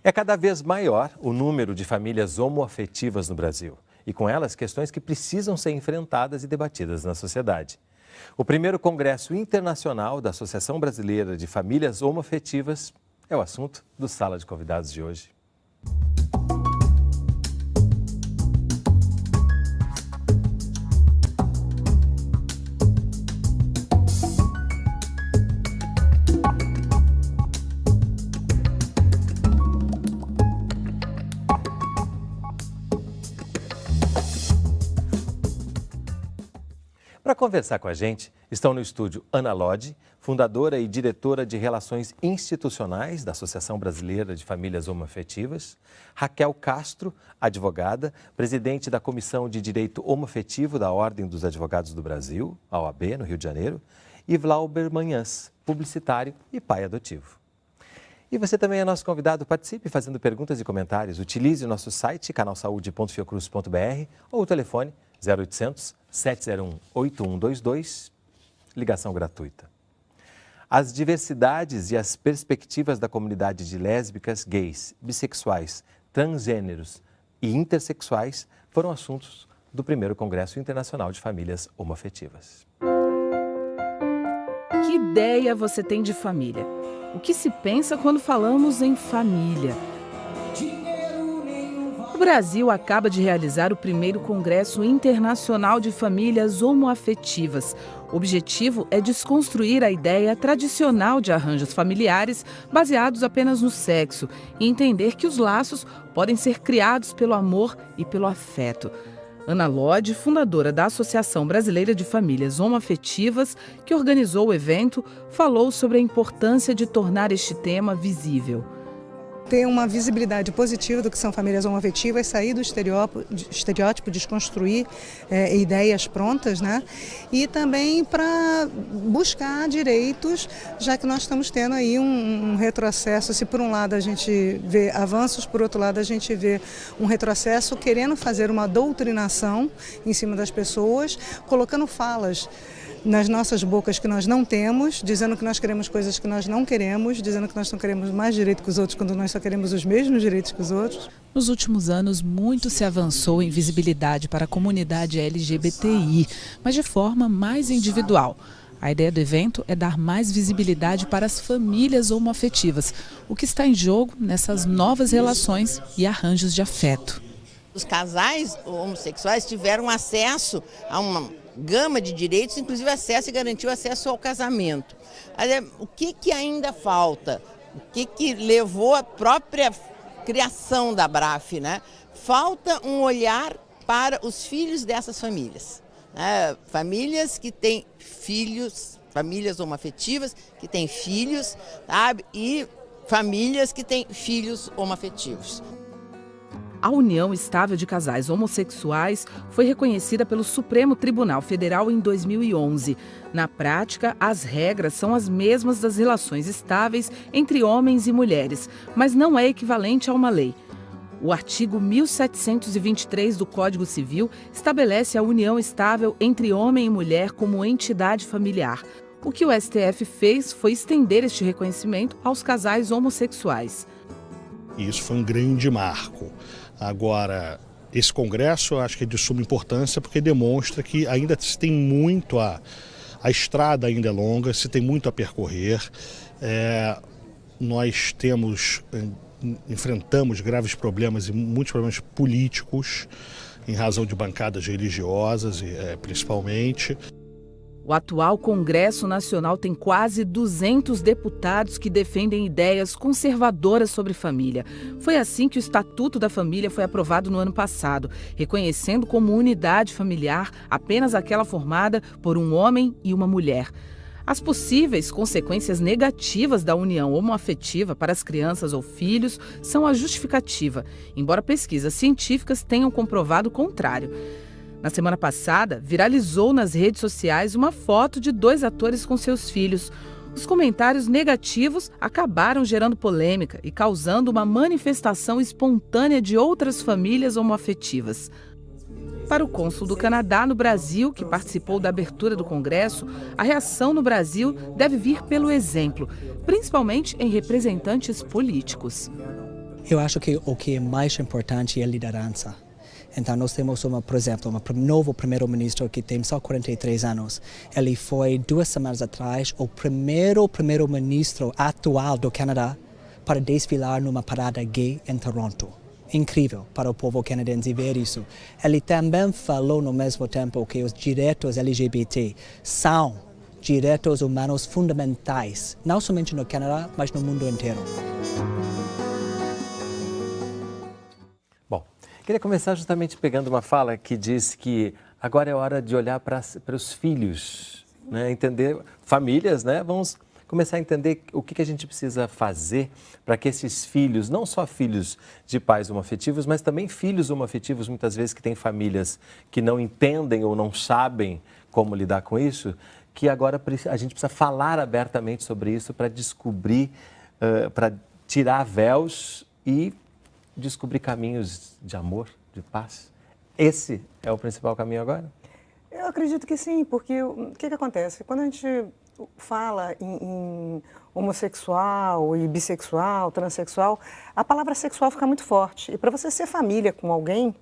É cada vez maior o número de famílias homoafetivas no Brasil e, com elas, questões que precisam ser enfrentadas e debatidas na sociedade. O primeiro Congresso Internacional da Associação Brasileira de Famílias Homoafetivas é o assunto do Sala de Convidados de hoje. Para conversar com a gente, estão no estúdio Ana Lodge, fundadora e diretora de Relações Institucionais da Associação Brasileira de Famílias Homoafetivas, Raquel Castro, advogada, presidente da Comissão de Direito Homoafetivo da Ordem dos Advogados do Brasil, a OAB, no Rio de Janeiro, e Vlauber Manhãs, publicitário e pai adotivo. E você também é nosso convidado, participe fazendo perguntas e comentários. Utilize o nosso site, canalsaude.fiocruz.br ou o telefone 0800 701 8122, ligação gratuita. As diversidades e as perspectivas da comunidade de lésbicas, gays, bissexuais, transgêneros e intersexuais foram assuntos do primeiro Congresso Internacional de Famílias Homoafetivas. Que ideia você tem de família? O que se pensa quando falamos em família? O Brasil acaba de realizar o primeiro Congresso Internacional de Famílias Homoafetivas. O objetivo é desconstruir a ideia tradicional de arranjos familiares baseados apenas no sexo e entender que os laços podem ser criados pelo amor e pelo afeto. Ana Lodge, fundadora da Associação Brasileira de Famílias Homoafetivas, que organizou o evento, falou sobre a importância de tornar este tema visível. Ter uma visibilidade positiva do que são famílias homoafetivas, sair do estereótipo, desconstruir ideias prontas, né? E também para buscar direitos, já que nós estamos tendo aí um retrocesso. Se por um lado a gente vê avanços, por outro lado a gente vê um retrocesso querendo fazer uma doutrinação em cima das pessoas, colocando falas nas nossas bocas que nós não temos, dizendo que nós queremos coisas que nós não queremos, dizendo que nós não queremos mais direito que os outros quando nós só queremos os mesmos direitos que os outros. Nos últimos anos, muito se avançou em visibilidade para a comunidade LGBTI, mas de forma mais individual. A ideia do evento é dar mais visibilidade para as famílias homoafetivas, o que está em jogo nessas novas relações e arranjos de afeto. Os casais homossexuais tiveram acesso a uma gama de direitos, inclusive acesso e garantiu acesso ao casamento. O que ainda falta? O que levou à própria criação da BRAF, né? Falta um olhar para os filhos dessas famílias, né? Famílias que têm filhos, famílias homoafetivas que têm filhos, sabe? E famílias que têm filhos homoafetivos. A união estável de casais homossexuais foi reconhecida pelo Supremo Tribunal Federal em 2011. Na prática, as regras são as mesmas das relações estáveis entre homens e mulheres, mas não é equivalente a uma lei. O artigo 1723 do Código Civil estabelece a união estável entre homem e mulher como entidade familiar. O que o STF fez foi estender este reconhecimento aos casais homossexuais. Isso foi um grande marco. Agora, esse congresso eu acho que é de suma importância porque demonstra que ainda se tem muito a estrada ainda é longa, se tem muito a percorrer. Nós enfrentamos graves problemas e muitos problemas políticos em razão de bancadas religiosas, principalmente. O atual Congresso Nacional tem quase 200 deputados que defendem ideias conservadoras sobre família. Foi assim que o Estatuto da Família foi aprovado no ano passado, reconhecendo como unidade familiar apenas aquela formada por um homem e uma mulher. As possíveis consequências negativas da união homoafetiva para as crianças ou filhos são a justificativa, embora pesquisas científicas tenham comprovado o contrário. Na semana passada, viralizou nas redes sociais uma foto de 2 atores com seus filhos. Os comentários negativos acabaram gerando polêmica e causando uma manifestação espontânea de outras famílias homoafetivas. Para o cônsul do Canadá no Brasil, que participou da abertura do Congresso, a reação no Brasil deve vir pelo exemplo, principalmente em representantes políticos. Eu acho que o que é mais importante é a liderança. Então, nós temos, por exemplo, um novo primeiro-ministro que tem só 43 anos. Ele foi 2 semanas atrás o primeiro-ministro atual do Canadá para desfilar numa parada gay em Toronto. Incrível para o povo canadense ver isso. Ele também falou no mesmo tempo que os direitos LGBT são direitos humanos fundamentais, não somente no Canadá, mas no mundo inteiro. Bom, queria começar justamente pegando uma fala que diz que agora é hora de olhar para os filhos, né? Entender famílias, né? Vamos começar a entender o que a gente precisa fazer para que esses filhos, não só filhos de pais homoafetivos, mas também filhos homoafetivos, muitas vezes que têm famílias que não entendem ou não sabem como lidar com isso, que agora a gente precisa falar abertamente sobre isso para descobrir, para tirar véus e descobrir caminhos de amor, de paz. Esse é o principal caminho agora? Eu acredito que sim, porque o que acontece? Quando a gente fala em homossexual e bissexual, transexual, a palavra sexual fica muito forte. E para você ser família com alguém,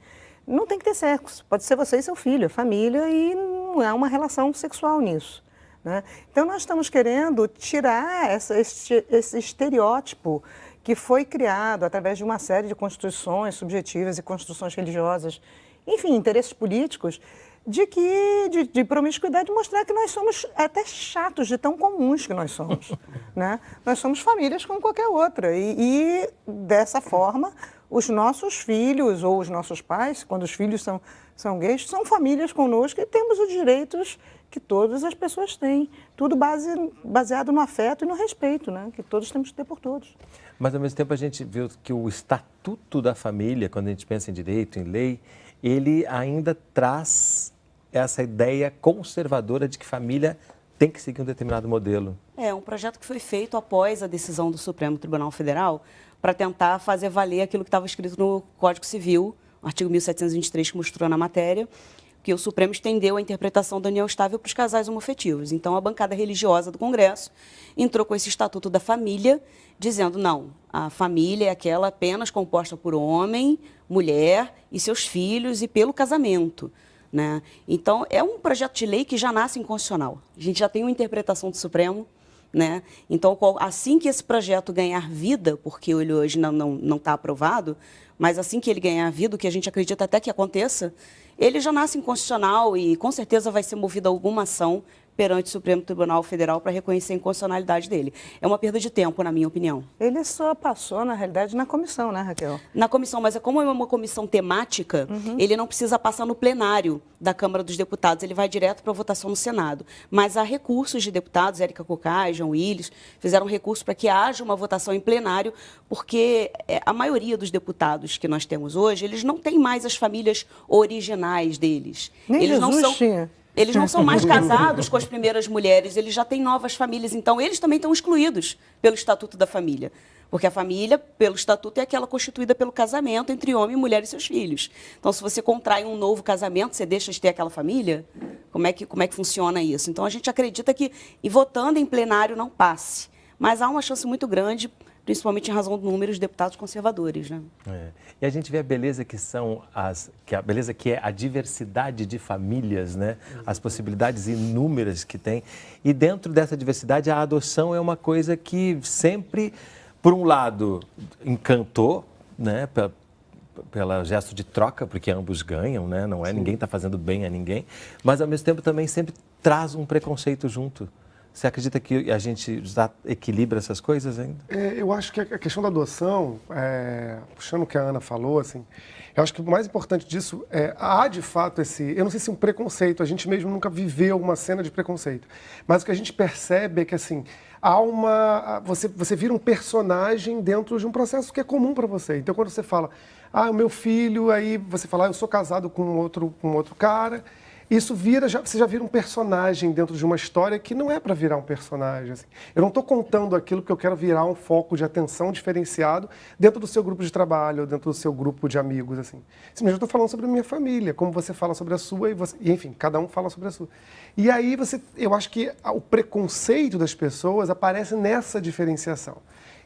não tem que ter sexo. Pode ser você e seu filho, é família, e não há uma relação sexual nisso, né? Então, nós estamos querendo tirar esse estereótipo que foi criado através de uma série de constituições subjetivas e constituições religiosas, enfim, interesses políticos, de promiscuidade, mostrar que nós somos até chatos de tão comuns que nós somos, né? Nós somos famílias como qualquer outra e dessa forma, os nossos filhos ou os nossos pais, quando os filhos são gays, são famílias conosco e temos os direitos que todas as pessoas têm. Tudo baseado no afeto e no respeito, né? Que todos temos que ter por todos. Mas, ao mesmo tempo, a gente viu que o Estatuto da Família, quando a gente pensa em direito, em lei, ele ainda traz essa ideia conservadora de que família tem que seguir um determinado modelo. É um projeto que foi feito após a decisão do Supremo Tribunal Federal para tentar fazer valer aquilo que estava escrito no Código Civil, o artigo 1723, que mostrou na matéria, que o Supremo estendeu a interpretação da união estável para os casais homoafetivos. Então, a bancada religiosa do Congresso entrou com esse Estatuto da Família, dizendo, não, a família é aquela apenas composta por homem, mulher e seus filhos e pelo casamento, né? Então, é um projeto de lei que já nasce inconstitucional. A gente já tem uma interpretação do Supremo, né? Então, assim que esse projeto ganhar vida, porque ele hoje não está aprovado, mas assim que ele ganhar vida, o que a gente acredita até que aconteça, ele já nasce inconstitucional e com certeza vai ser movida alguma ação perante o Supremo Tribunal Federal para reconhecer a inconstitucionalidade dele. É uma perda de tempo, na minha opinião. Ele só passou, na realidade, na comissão, né, Raquel? Na comissão, mas como é uma comissão temática, ele não precisa passar no plenário da Câmara dos Deputados, ele vai direto para a votação no Senado. Mas há recursos de deputados, Érica Cocai, João Willis, fizeram recurso para que haja uma votação em plenário, porque a maioria dos deputados que nós temos hoje, eles não têm mais as famílias originais deles. Nem eles Jesus não são... tinha. Eles não são mais casados com as primeiras mulheres, eles já têm novas famílias, então eles também estão excluídos pelo Estatuto da Família. Porque a família, pelo Estatuto, é aquela constituída pelo casamento entre homem, mulher e seus filhos. Então, se você contrai um novo casamento, você deixa de ter aquela família? Como é que funciona isso? Então, a gente acredita que, e votando em plenário, não passe. Mas há uma chance muito grande, principalmente em razão do número de deputados conservadores, né? E a gente vê a beleza a beleza que é a diversidade de famílias, né? As possibilidades inúmeras que tem. E dentro dessa diversidade, a adoção é uma coisa que sempre, por um lado, encantou, né? Pelo gesto de troca, porque ambos ganham, né? Não é ninguém está fazendo bem a ninguém, mas ao mesmo tempo também sempre traz um preconceito junto. Você acredita que a gente já equilibra essas coisas ainda? Eu acho que a questão da adoção, puxando o que a Ana falou, assim, eu acho que o mais importante disso há de fato eu não sei se um preconceito, a gente mesmo nunca viveu uma cena de preconceito, mas o que a gente percebe é que, assim, você vira um personagem dentro de um processo que é comum para você. Então, quando você fala, o meu filho, aí você fala, eu sou casado com outro cara, isso vira, você já vira um personagem dentro de uma história que não é para virar um personagem. Assim. Eu não estou contando aquilo que eu quero virar um foco de atenção diferenciado dentro do seu grupo de trabalho, dentro do seu grupo de amigos. Assim. Simplesmente eu estou falando sobre a minha família, como você fala sobre a sua, e enfim, cada um fala sobre a sua. E aí eu acho que o preconceito das pessoas aparece nessa diferenciação.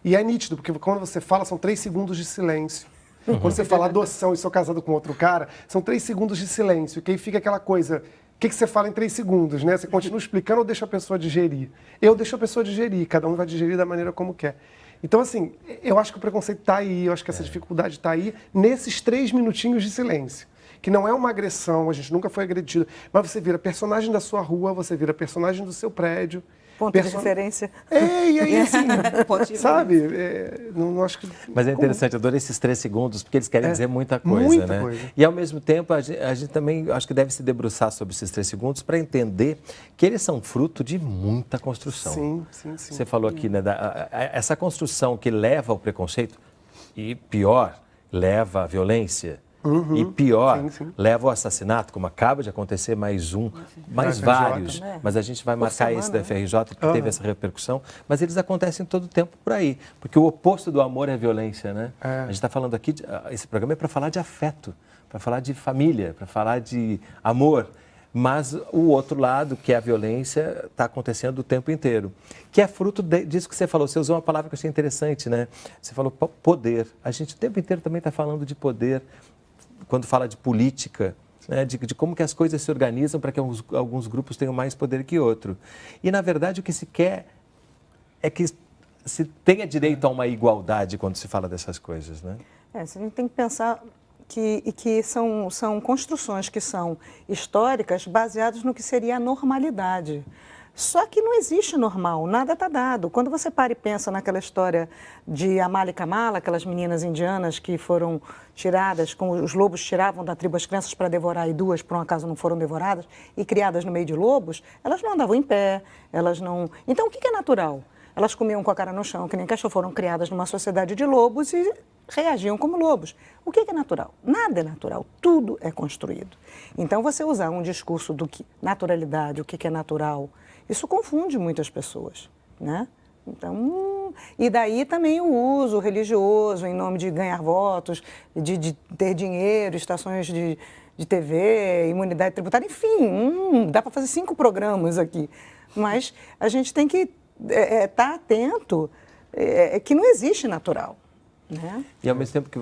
E é nítido, porque quando você fala, são 3 segundos de silêncio. Quando você fala adoção e sou casado com outro cara, são 3 segundos de silêncio, que aí fica aquela coisa, o que você fala em 3 segundos, né? Você continua explicando ou deixa a pessoa digerir? Eu deixo a pessoa digerir, cada um vai digerir da maneira como quer. Então, assim, eu acho que o preconceito está aí, eu acho que essa dificuldade está aí, nesses 3 minutinhos de silêncio. Que não é uma agressão, a gente nunca foi agredido, mas você vira personagem da sua rua, você vira personagem do seu prédio. Ponto de referência. E aí, assim, sabe? Não acho que... Mas é interessante, eu adoro esses 3 segundos, porque eles querem dizer muita coisa, muita né? coisa. E, ao mesmo tempo, a gente também, acho que deve se debruçar sobre esses 3 segundos para entender que eles são fruto de muita construção. Sim. Você falou aqui, né, essa construção que leva ao preconceito, e pior, leva à violência, e pior, leva ao assassinato, como acaba de acontecer mais vários. Mas a gente vai marcar esse da FRJ, porque teve essa repercussão. Mas eles acontecem todo o tempo por aí. Porque o oposto do amor é a violência, né? A gente está falando aqui, esse programa é para falar de afeto, para falar de família, para falar de amor. Mas o outro lado, que é a violência, está acontecendo o tempo inteiro. Que é fruto disso que você falou. Você usou uma palavra que eu achei interessante, né? Você falou poder. A gente o tempo inteiro também está falando de poder. Quando fala de política, né, de como que as coisas se organizam para que alguns grupos tenham mais poder que outro. E, na verdade, o que se quer é que se tenha direito a uma igualdade quando se fala dessas coisas, né? A gente tem que pensar que são construções que são históricas baseadas no que seria a normalidade. Só que não existe normal, nada está dado. Quando você para e pensa naquela história de Amala e Kamala, aquelas meninas indianas que foram tiradas, como os lobos tiravam da tribo as crianças para devorar e 2 por um acaso não foram devoradas, e criadas no meio de lobos, elas não andavam em pé, elas não... Então o que é natural? Elas comiam com a cara no chão, que nem cachorro, foram criadas numa sociedade de lobos e reagiam como lobos. O que é natural? Nada é natural, tudo é construído. Então você usar um discurso do que naturalidade, o que é natural... Isso confunde muitas pessoas, né? Então, e daí também o uso religioso em nome de ganhar votos, de ter dinheiro, estações de TV, imunidade tributária, enfim, dá para fazer 5 programas aqui. Mas a gente tem que estar atento que não existe natural, né? E ao mesmo tempo que